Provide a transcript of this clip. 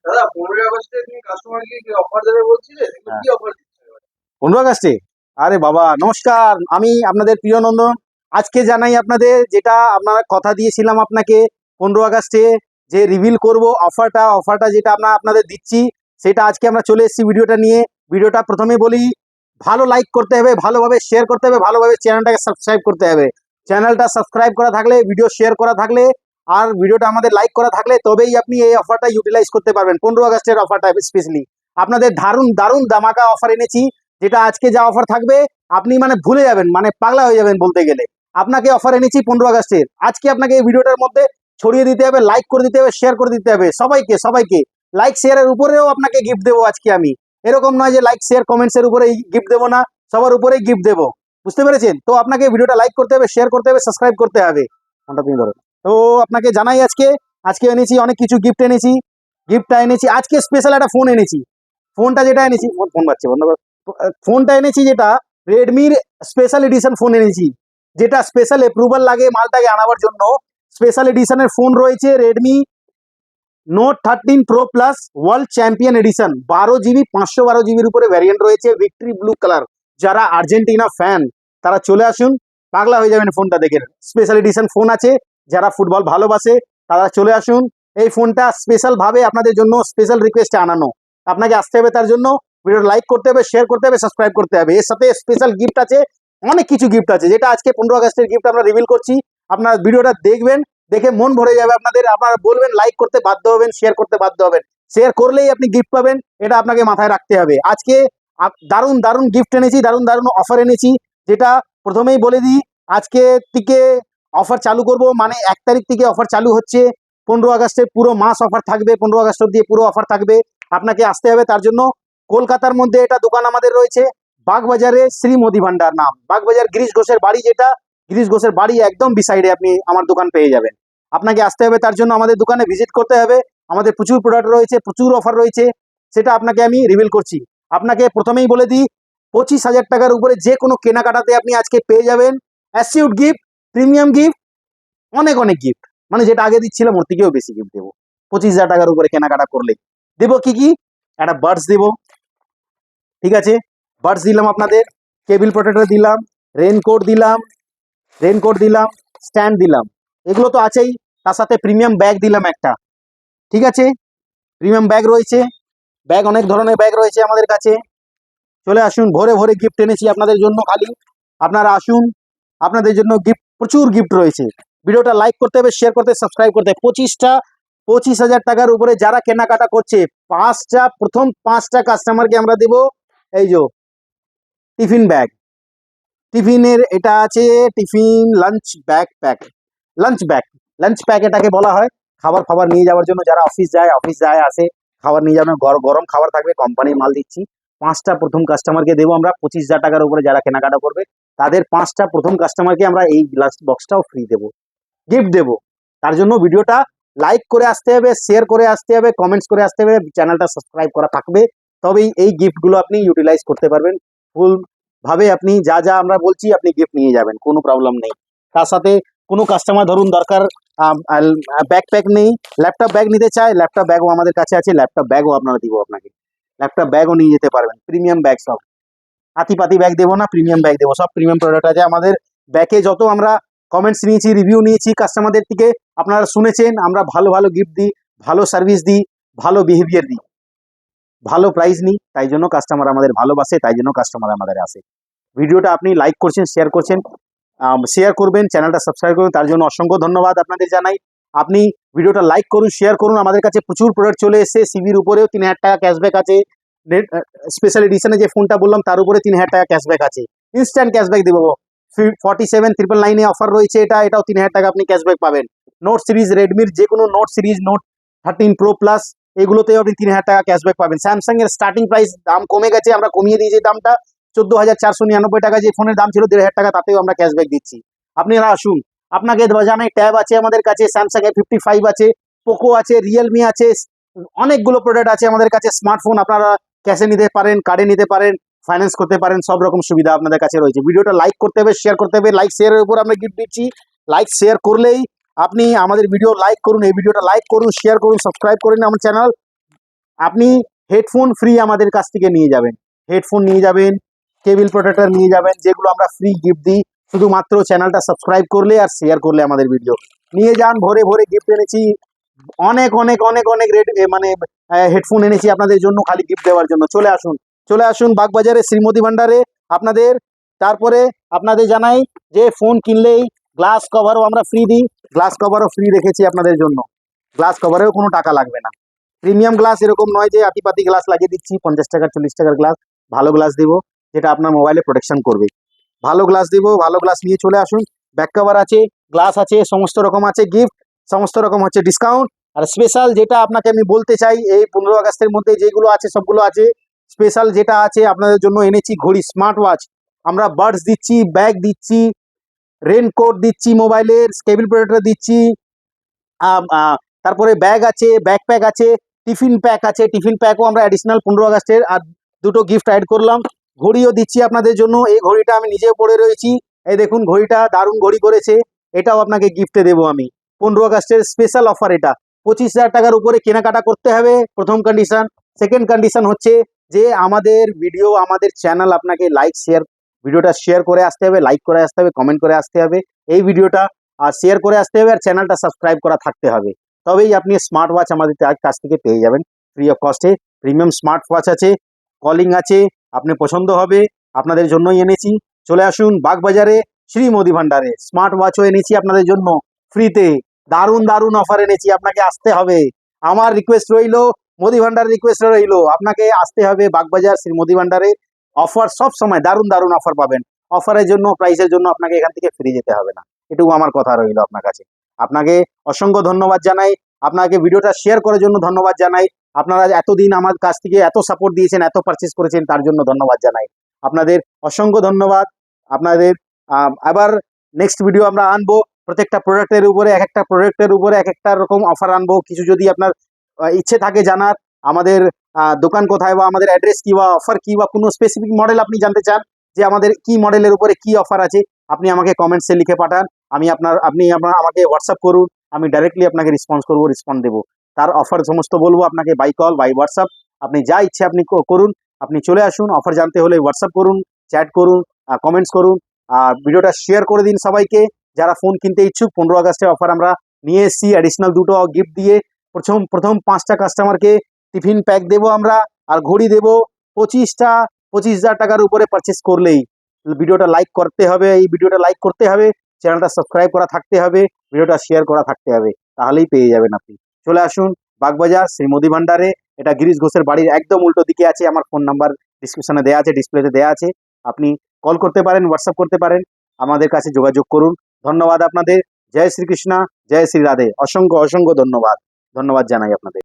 দাদা 15 আগস্টে তুমি কাস্টমারকে কি অফার দেবে বলছিলে? তুমি হ্যাঁ, কি অফার দিচ্ছ এবার? 15 আগস্টে। আরে বাবা নমস্কার, আমি আপনাদের প্রিয় নন্দন। আজকে জানাই আপনাদের, যেটা আপনারা কথা দিয়েছিলাম আপনাকে 15 আগস্টে যে রিভিল করব অফারটা যেটা আমরা আপনাদের দিচ্ছি, সেটা আজকে আমরা চলে এসেছি ভিডিওটা নিয়ে। ভিডিওটা প্রথমে বলি, ভালো লাইক করতে হবে, ভালোভাবে শেয়ার করতে হবে, ভালোভাবে চ্যানেলটাকে সাবস্ক্রাইব করতে হবে। চ্যানেলটা সাবস্ক্রাইব করা থাকলে, ভিডিও শেয়ার করা থাকলে, আর ভিডিওটা আমাদের লাইক করা থাকলে, তবেই আপনি এই অফারটা ইউটিলাইজ করতে পারবেন। 15 আগস্টের অফারটা স্পেশালি আপনাদের দারুণ দারুণ দামাকা অফার এনেছি, যেটা আজকে যা অফার থাকবে আপনি মানে ভুলে যাবেন, মানে পাগলা হয়ে যাবেন বলতে গেলে। আপনাকে অফার এনেছি 15 আগস্টের। আজকে আপনাকে এই ভিডিওটার মধ্যে ছড়িয়ে দিতে হবে, লাইক করে দিতে হবে, শেয়ার করে দিতে হবে সবাইকে সবাইকে। লাইক শেয়ারের উপরেও আপনাকে গিফট দেবো আজকে আমি। এরকম নয় যে লাইক শেয়ার কমেন্টস এর উপরে গিফট দেবো না, সবার উপরেই গিফট দেবো। বুঝতে পেরেছেন তো? আপনাকে ভিডিওটা লাইক করতে হবে, শেয়ার করতে হবে, সাবস্ক্রাইব করতে হবে। ফোনটা তুমি ধরো। তো আপনাকে জানাই আজকে আজকে এনেছি অনেক কিছু গিফট এনেছি। গিফটটা এনেছি আজকে স্পেশাল একটা ফোন এনেছি। ফোনটা যেটা এনেছি, ফোন বাজছে বন্ধ করো। ফোনটা এনেছি যেটা রেডমির স্পেশাল এডিশন ফোন এনেছি, যেটা স্পেশাল অ্যাপ্রুভাল লাগে মালটাকে আনাবার জন্য। স্পেশাল এডিশনের ফোন রয়েছে Redmi note 13 pro plus world champion edition, 12 GB 512 জিবির উপরে ভ্যারিয়েন্ট রয়েছে, ভিক্টরি ব্লু কালার। যারা আর্জেন্টিনা ফ্যান তারা চলে আসুন, পাগলা হয়ে যাবেন ফোনটা দেখে। স্পেশাল এডিশন ফোন আছে, যারা ফুটবল ভালোবাসে তারা চলে আসুন। এই ফোনটা স্পেশাল ভাবে আপনাদের জন্য স্পেশাল রিকোয়েস্টে আনানো। আপনাকে আসতে হবে, তার জন্য ভিডিও লাইক করতে হবে, শেয়ার করতে হবে, সাবস্ক্রাইব করতে হবে। এর সাথে স্পেশাল গিফট আছে, অনেক কিছু গিফট আছে, যেটা আজকে 15 আগস্টের গিফট আমরা রিভিল করছি। আপনারা ভিডিওটা দেখবেন, দেখে মন ভরে যাবে আপনাদের। আপনারা বলবেন, লাইক করতে বাধ্য হবেন, শেয়ার করতে বাধ্য হবেন। শেয়ার করলেই আপনি গিফট পাবেন, এটা আপনাকে মাথায় রাখতে হবে। আজকে দারুণ দারুণ গিফট এনেছি, দারুণ দারুণ অফার এনেছি, যেটা প্রথমেই বলে দিই। আজকে থেকে অফার চালু করব, মানে 1 তারিখ থেকে অফার চালু হচ্ছে। 15 আগস্টের পুরো মাস অফার থাকবে, 15 আগস্ট অব্দি পুরো অফার থাকবে। আপনাকে আসতে হবে, তার জন্য কলকাতার মধ্যে এটা দোকান আমাদের রয়েছে, বাগবাজারে শ্রী মোদি ভান্ডার নাম। বাগবাজার গিরিশ ঘোষের বাড়ি, যেটা গিরিশ ঘোষের বাড়ি একদম বিসাইডে আপনি আমার দোকান পেয়ে যাবেন। আপনাকে আসতে হবে, তার জন্য আমাদের দোকানে ভিজিট করতে হবে। আমাদের প্রচুর প্রোডাক্ট রয়েছে, প্রচুর অফার রয়েছে, সেটা আপনাকে আমি রিভিল করছি। আপনাকে প্রথমেই বলে দিই, 25,000 টাকার উপরে যে কোনো কেনাকাটাতে আপনি আজকে পেয়ে যাবেন অ্যাসিউড গিফট, প্রিমিয়াম গিফট, অনেক অনেক গিফট। মানে যেটা আগে দিচ্ছিলাম ওর থেকেও বেশি গিফট দেবো 25,000 টাকার উপরে কেনাকাটা করলে। দেবো কি কি? একটা বার্ডস দেবো, ঠিক আছে? বার্ডস দিলাম আপনাদের, কেবিল প্রোটেক্টর দিলাম, রেনকোট দিলাম, স্ট্যান্ড দিলাম, এগুলো তো আছেই। তার সাথে প্রিমিয়াম ব্যাগ দিলাম একটা, ঠিক আছে? প্রিমিয়াম ব্যাগ রয়েছে, ব্যাগ অনেক ধরনের ব্যাগ রয়েছে আমাদের কাছে। চলে আসুন, ভরে ভরে গিফট এনেছি আপনাদের জন্য। খালি আপনারা আসুন, আপনাদের জন্য গিফট, প্রচুর গিফট রয়েছে। ভিডিওটা লাইক করতে হবে, শেয়ার করতে, সাবস্ক্রাইব করতে হবে। 25,000 টাকার উপরে যারা কেনাকাটা করছে, প্রথম পাঁচটা কাস্টমারকে আমরা দেবো এই যে টিফিন ব্যাগ। টিফিনের এটা আছে tiffin lunch bag pack, lunch bag, lunch pack এটাকে বলা হয়। খাবার খাবার নিয়ে যাওয়ার জন্য, যারা অফিস যায় আসে, খাবার নিয়ে যাওয়ার গরম খাবার থাকবে, কোম্পানির মাল দিচ্ছি। পাঁচটা প্রথম কাস্টমারকে দেবো আমরা, 25,000 টাকার উপরে যারা কেনাকাটা করবে তাদের পাঁচটা প্রথম কাস্টমারকে আমরা এই লাঞ্চ বক্সটাও ফ্রি দেবো, গিফট দেবো। তার জন্য ভিডিওটা লাইক করে আসতে হবে, শেয়ার করে আসতে হবে, কমেন্টস করে আসতে হবে, চ্যানেলটা সাবস্ক্রাইব করা থাকবে, তবেই এই গিফটগুলো আপনি ইউটিলাইজ করতে পারবেন। ফুল ভাবে আপনি যা যা আমরা বলছি আপনি গিফট নিয়ে যাবেন, কোনো প্রবলেম নেই। তার সাথে কোনো কাস্টমার ধরুন দরকার ব্যাকপ্যাক নেই, ল্যাপটপ ব্যাগ নিতে চায়, ল্যাপটপ ব্যাগও আমাদের কাছে আছে, ল্যাপটপ ব্যাগও আপনারা দিব আপনাকে। ল্যাপটপ ব্যাগও নিয়ে যেতে পারবেন, প্রিমিয়াম ব্যাগ সব। হাতিপাতি ব্যাগ দেবো না, প্রিমিয়াম ব্যাগ দেবো, সব প্রিমিয়াম প্রোডাক্ট আছে আমাদের ব্যাগে। যত আমরা কমেন্টস নিয়েছি, রিভিউ নিয়েছি কাস্টমারদের থেকে, আপনারা শুনেছেন আমরা ভালো ভালো গিফট দিই, ভালো সার্ভিস দিই, ভালো বিহেভিয়ার দিই, ভালো প্রাইস নিই। তাই জন্য কাস্টমার আমাদের ভালোবাসে, তাই জন্য কাস্টমার আমাদের আসে। ভিডিওটা আপনি লাইক করছেন, শেয়ার করছেন, শেয়ার করবেন, চ্যানেলটা সাবস্ক্রাইব করবেন, তার জন্য অসংখ্য ধন্যবাদ আপনাদের জানাই। আপনি ভিডিওটা লাইক করুন, শেয়ার করুন। আমাদের কাছে প্রচুর প্রোডাক্ট চলে এসেছে, সিবির উপরেও 3,000 টাকা ক্যাশব্যাক আছে। স্পেশাল এডিশনে যে ফোনটা বললাম তার উপরে 3,000 টাকা ক্যাশব্যাক আছে, ইনস্ট্যান্ট ক্যাশব্যাক দেবো। 47,999 অফার রয়েছে, এটাও 3,000 টাকা আপনি ক্যাশব্যাক পাবেন। নোট সিরিজ, রেডমির যে কোনো note series, note 13 pro plus, এগুলোতেও আপনি 3,000 টাকা ক্যাশব্যাক পাবেন। স্যামসাং এর স্টার্টিং প্রাইস দাম কমে গেছে, আমরা কমিয়ে দিয়েছি দামটা। 14,499 টাকা যে ফোনের দাম ছিল 1,500 টাকা, তাতেও আমরা ক্যাশব্যাক দিচ্ছি। আপনারা আসুন, আপনাকে জানাই ট্যাব আছে আমাদের কাছে, স্যামসাং এর 55 আছে, পোকো আছে, রিয়েলমি আছে, অনেকগুলো প্রোডাক্ট আছে আমাদের কাছে। স্মার্টফোন আপনারা ক্যাশে নিতে পারেন, কার্ডে নিতে পারেন, ফাইন্যান্স করতে পারেন, সব রকম সুবিধা আপনাদের কাছে রয়েছে। ভিডিওটা লাইক করতে হবে, শেয়ার করতে হবে। লাইক শেয়ারের উপর আমরা গিফট দিচ্ছি। লাইক শেয়ার করলেই আপনি আমাদের ভিডিও লাইক করুন, এই ভিডিওটা লাইক করুন, শেয়ার করুন, সাবস্ক্রাইব করুন আমার চ্যানেল। আপনি হেডফোন ফ্রি আমাদের কাছ থেকে নিয়ে যাবেন, হেডফোন নিয়ে যাবেন, কেবিল প্রোটেক্টর নিয়ে যাবেন, যেগুলো আমরা ফ্রি গিফট দিই শুধুমাত্র চ্যানেলটা সাবস্ক্রাইব করলে আর শেয়ার করলে আমাদের ভিডিও। নিয়ে যান, ভরে ভরে গিফট এনেছি, অনেক অনেক অনেক অনেক রেট, মানে হেডফোন এনেছি আপনাদের জন্য খালি গিফট দেওয়ার জন্য। চলে আসুন, চলে আসুন বাগবাজারে শ্রীমতী ভান্ডারে আপনাদের। তারপরে আপনাদের জানাই যে ফোন কিনলেই গ্লাস কভারও আমরা ফ্রি দিই, গ্লাস কভারও ফ্রি রেখেছি আপনাদের জন্য, গ্লাস কভারেও কোনো টাকা লাগবে না। প্রিমিয়াম গ্লাস এরকম নয় যে আতিপাতি গ্লাস লাগিয়ে দিচ্ছি 50 টাকার 40 টাকার গ্লাস, ভালো গ্লাস দিব যেটা আপনার মোবাইলে প্রোটেকশন করবে, ভালো গ্লাস দিব। ভালো গ্লাস নিয়ে চলে আসুন, ব্যাক কভার আছে, গ্লাস আছে, সমস্ত রকম আছে গিফট, সমস্ত রকম হচ্ছে ডিসকাউন্ট। আর স্পেশাল যেটা আপনাকে আমি বলতে চাই, এই 15 আগস্টের মধ্যে যেগুলো আছে সবগুলো আছে, স্পেশাল যেটা আছে আপনাদের জন্য এনেছি ঘড়ি, স্মার্ট ওয়াচ, আমরা বাডস দিচ্ছি, ব্যাগ দিচ্ছি, রেনকোট দিচ্ছি, মোবাইলের কেবিল প্রোটেক্টর দিচ্ছি, তারপরে ব্যাগ আছে, ব্যাকপ্যাক আছে, টিফিন প্যাক আছে, টিফিন প্যাকও আমরা অ্যাডিশনাল 15 আগস্টের আর দুটো গিফট অ্যাড করলাম। ঘড়িও দিচ্ছি আপনাদের জন্য, এই ঘড়িটা আমি নিজেও পরে রয়েছি, এই দেখুন ঘড়িটা দারুণ ঘড়ি করেছে, এটাও আপনাকে গিফটে দেবো আমি। 15 আগস্টের স্পেশাল অফার এটা। 25,000 টাকার উপরে কেনাকাটা করতে হবে, প্রথম কন্ডিশন। সেকেন্ড কন্ডিশন হচ্ছে যে আমাদের ভিডিও, আমাদের চ্যানেল আপনাকে লাইক শেয়ার, ভিডিওটা শেয়ার করে আসতে হবে, লাইক করে আসতে হবে, কমেন্ট করে আসতে হবে এই ভিডিওটা, আর শেয়ার করে আসতে হবে, আর চ্যানেলটা সাবস্ক্রাইব করা থাকতে হবে, তবেই আপনি স্মার্ট ওয়াচ আমাদের কাছ থেকে পেয়ে যাবেন ফ্রি অফ কস্টে। প্রিমিয়াম স্মার্ট ওয়াচ আছে, কলিং আছে, আপনি পছন্দ হবে, আপনাদের জন্যই এনেছি। চলে আসুন বাগবাজারে শ্রীমতী ভান্ডারে, স্মার্ট ওয়াচও এনেছি আপনাদের জন্য ফ্রিতে, দারুণ দারুণ অফার এনেছি, আপনাকে আসতে হবে। আমার রিকোয়েস্ট রইলো, মোদি ভান্ডারের রিকোয়েস্ট রইলো, আপনাকে আসতে হবে বাগবাজার শ্রীমতী ভান্ডারে। অফার সব সময় দারুণ দারুণ অফার পাবেন, অফারের জন্য, প্রাইসের জন্য আপনাকে এখান থেকে ফিরে যেতে হবে না, এটুকু আমার কথা রইলো আপনার কাছে। আপনাকে অসংখ্য ধন্যবাদ জানাই, আপনাকে ভিডিওটা শেয়ার করার জন্য ধন্যবাদ জানাই। আপনারা এতদিন আমার কাছ থেকে এত সাপোর্ট দিয়েছেন, এত পারচেস করেছেন, তার জন্য ধন্যবাদ জানাই আপনাদের, অসংখ্য ধন্যবাদ আপনাদের। আবার নেক্সট ভিডিও আমরা আনবো, প্রত্যেকটা প্রোডাক্টের উপরে, এক একটা প্রোডাক্টের উপরে এক একটা রকম অফার আনবো। কিছু যদি আপনার ইচ্ছে থাকে জানার, আমাদের দোকান কোথায়, বা আমাদের অ্যাড্রেস কি, বা অফার কি, বা কোনো স্পেসিফিক মডেল আপনি জানতে চান যে আমাদের কি মডেলের উপরে কি অফার আছে, আপনি আমাকে কমেন্টসে লিখে পাঠান, আপনি আমাকে হোয়াটসঅ্যাপ করুন, আমি ডাইরেক্টলি আপনাকে রেসপন্ড দেবো, তার অফার সমস্ত বলবো আপনাকে, বাই কল বাই হোয়াটসঅ্যাপ, আপনি যা ইচ্ছে আপনি করুন, আপনি চলে আসুন। অফার জানতে হলে হোয়াটসঅ্যাপ করুন, চ্যাট করুন, কমেন্টস করুন, আর ভিডিওটা শেয়ার করে দিন সবাইকে যারা ফোন কিনতে ইচ্ছুক। 15 আগস্টের অফার আমরা নিয়ে এসেছি, অ্যাডিশনাল দুটো গিফট দিয়ে। প্রথম 5টা কাস্টমারকে টিফিন প্যাক দেবো আমরা, আর ঘড়ি দেবো 25,000 টাকার উপরে পারচেস করলেই। ভিডিওটা লাইক করতে হবে, এই ভিডিওটা লাইক করতে হবে, চ্যানেলটা সাবস্ক্রাইব করা থাকতে হবে, ভিডিওটা শেয়ার করা থাকতে হবে, তাহলেই পেয়ে যাবেন আপনি। চলে আসুন বাগবাজার শ্রীমতী ভান্ডারে, এটা গিরিশ ঘোষের বাড়ির একদম উল্টো দিকে আছে। আমার ফোন নাম্বার ডিসক্রিপশনে দেওয়া আছে, ডিসপ্লেতে দেওয়া আছে, আপনি কল করতে পারেন, হোয়াটসঅ্যাপ করতে পারেন, আমাদের কাছে যোগাযোগ করুন। ধন্যবাদ আপনাদের, জয় শ্রীকৃষ্ণ, জয় শ্রী রাধে, অসংখ্য অসংখ্য ধন্যবাদ, ধন্যবাদ জানাই আপনাদের।